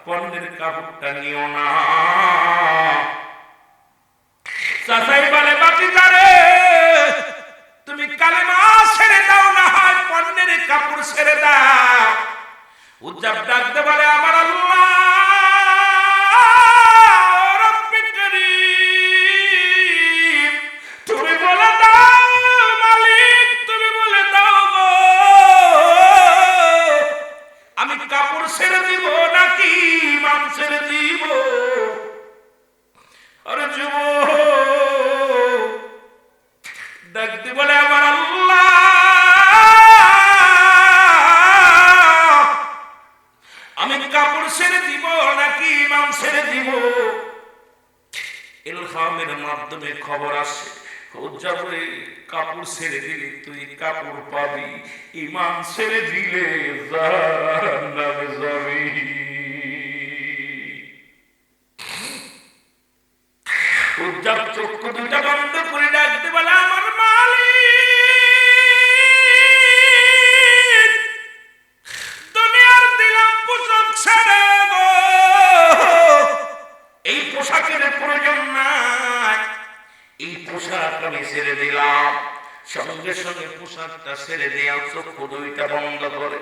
পণ্যের কাপড়টা নিও না। চাচাই বলে বাতিজারে তুমি কালেমা ছেড়ে দাও, না হয় পণ্যের কাপড় ছেড়ে দাও। উজ্জাব ডাকতে বলে আমার আল্লাহ রব্বে করিম, তুমি বলে দাও মালিক, তুমি বলে দাও গো আমি কাপড় ছেড়ে দিব নাকি ইমান ছেড়ে দিব? আরে যুবক ডাকতে বলে আমার আল্লাহ আমি কাপড় ছেড়ে দিব নাকি ইমান ছেড়ে দিব? ইলহামের মাধ্যমে খবর আসে উজ্জাবে কাপড় ছেড়ে দিলে তুই কাপড় পাবি, ইমান ছেড়ে দিলে জাহান্নামে যাবি। উজ্জাব চক্ষু দুইটা বন্ধ করে ডাকতে বলে আমার মালিক দুনিয়ার দিলাম পোশাক ছেড়ে গো, এই পোশাকের প্রয়োজন নাই, এই পোশাক আমি ছেড়ে দিলাম। সঙ্গে সঙ্গে পোশাকটা ছেড়ে দেওয়া চক্ষু দুইটা বন্ধ করে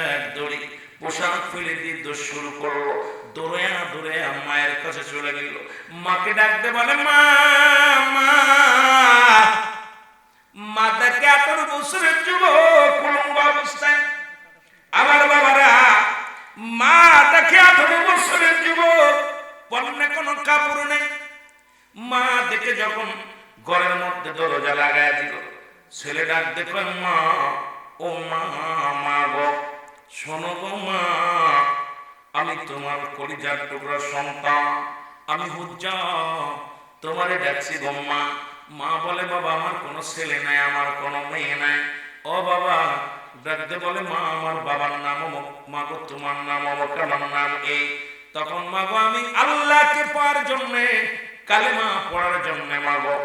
এক দড়ি পোশাক ফেলে দিয়ে দৌড় শুরু করলো। দৌড়ে দৌড়ে মায়ের কাছে চলে গেল। মাকে ডাকতে বলে মা, মা দেখে 18 বছরের যুবক উলঙ্গ অবস্থায়। আমার বাবারা মা দেখে 18 বছরের যুবক পরনে কোনো কাপড় নেই। মা দেখে যখন ঘরের মধ্যে দরজা লাগায় দিল, ছেলে ডাক দেখো মা, ও মা, মা গো শোনো গো মা, আমি তোমার কলিজার টুকরা সন্তান, আমি হুজ্জাব তোমারে ডাকছি গো মা। মা বলে বাবা আমার কোনো ছেলে নাই, আমার কোনো মেয়ে নাই। ও বাবা ডাকতে বলে মা আমার বাবার নাম অমুক, মা গো তোমার নাম অমুক, আমার নাম এই। তখন মা গো আমি আল্লাহকে পাওয়ার জন্যে, কালেমা পড়ার জন্যে মা গো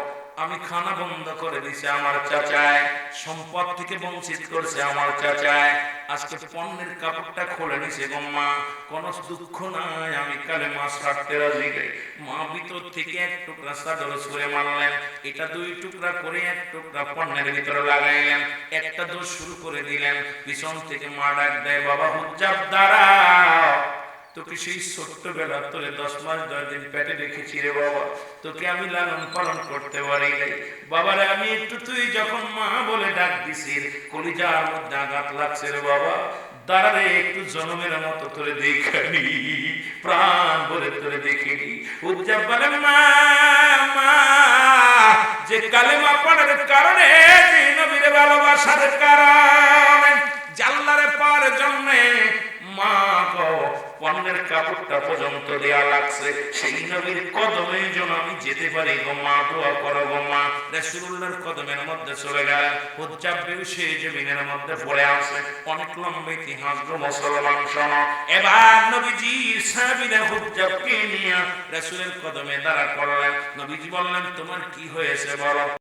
আমি খানা বন্ধ করে দিছে আমার চাচায়, সম্পদ থেকে বঞ্চিত করছে আমার চাচায়, আজকে পণ্যের কাপড়টা খুলে নিছে গো মা, কোনো দুঃখ নাই, আমি কালেমা ছাড়তে রাজি গাই। মা ভিতর থেকে এক টুকরা চাদর ছুঁড়ে মারলেন, এটা 2 টুকরা করে এক টুকরা পণ্যের ভিতরে লাগাইলেন, একটা দৌড় শুরু করে দিলেন। পিছন থেকে মা ডাক দেয় বাবা হুজ্জাব দাঁড়াও, তোকে সেই ছোট্টবেলা তোরে 10 মাস 10 দিন পেটে রেখেছি রে বাবা, তোকে আমি লালন পালন করতে পারি নাই বাবারে। আমি একটু তুই যখন মা বলে ডাক দিছিস কলিজার মধ্যে আঘাত লাগছে রে বাবা, দাঁড়ারে একটু জনমের মতো তোরে দেখানি, প্রাণ ভরে তোরে দেখিনি। উজ্জাব বলে মা, মা যে কালেমা পড়ার কারণে, যে নবীর ভালোবাসার কারণে, জাল্লারে পাওয়ার জন্যে মা গো পণ্যের কাপড়টা পর্যন্ত দেয়া লাগছে, সেই নবীর কদমে যেন আমি যেতে পারি গো মা, দোয়া করো গো মা। রাসূলুল্লাহর কদমের মধ্যে চলে গেলেন। হুজ্জাব বেহুশে জমিনের মধ্যে পড়ে আছে। অনেক লম্বা ইতিহাস গো মুসলমান শোনো। এবার নবীজি সাহাবীরা হুজ্জাবকে নিয়ে রাসূলের কদমে দাঁড়া করলেন। নবীজি বললেন তোমার কি হয়েছে বলো।